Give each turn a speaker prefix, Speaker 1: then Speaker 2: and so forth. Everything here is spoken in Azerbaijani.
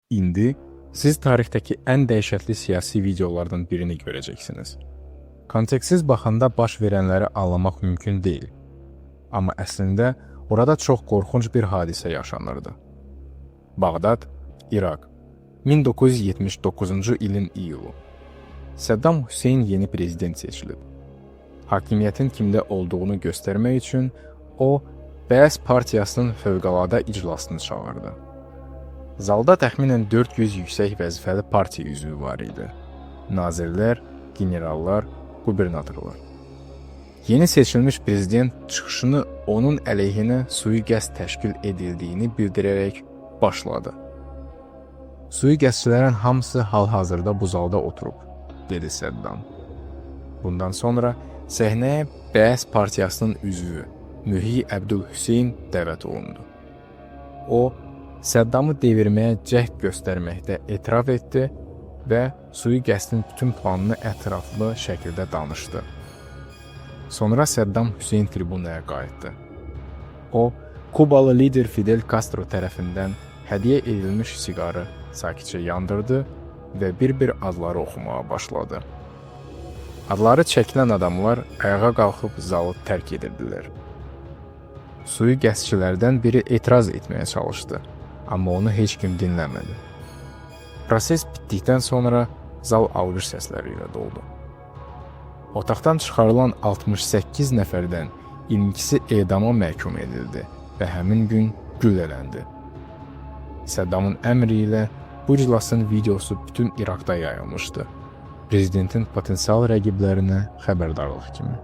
Speaker 1: İndi siz tarixdəki ən dəhşətli siyasi videolardan birini görəcəksiniz. Kontekstsiz baxanda baş verənləri anlamaq mümkün deyil. Amma əslində orada çox qorxunc bir hadisə yaşanırdı. Bağdad, İraq, 1979-cu ilin iyulu. Səddam Hüseyn yeni prezident seçilib. Hakimiyyətin kimdə olduğunu göstərmək üçün o, Bəs partiyasının fövqəladə iclasını çağırdı. Zalda təxminən 400 yüksək vəzifəli partiya üzvü var idi. Nazirlər, generallar, qubernatorlar. Yeni seçilmiş prezident çıxışını onun əleyhinə sui-qəsd təşkil edildiyini bildirərək başladı. Sui-qəsdçilərin hamısı hal-hazırda bu zalda oturub, dedi Səddam. Bundan sonra səhnəyə Bəs partiyasının üzvü Mühi Əbdülhüseyn dəvət olundu. O, Səddamı devirməyə cəhd göstərməkdə etiraf etdi və sui-qəsdin bütün planını ətraflı şəkildə danışdı. Sonra Səddam Hüseyn tribunaya qayıtdı. O, Kubalı lider Fidel Castro tərəfindən hədiyyə edilmiş siqarı sakitcə yandırdı və bir-bir adları oxumağa başladı. Adları çəkilən adamlar ayağa qalxıb zalı tərk edirdilər. Sui-qəsdçilərdən biri etiraz etməyə çalışdı, amma onu heç kim dinləmədi. Proses bitdikdən sonra zal alqış səsləri ilə doldu. Otaqdan çıxarılan 68 nəfərdən 22-si edama məhkum edildi və həmin gün güllələndi. Səddamın əmri ilə bu iclasın videosu bütün İraqda yayılmışdı. Prezidentin potensial rəqiblərinə xəbərdarlıq kimi.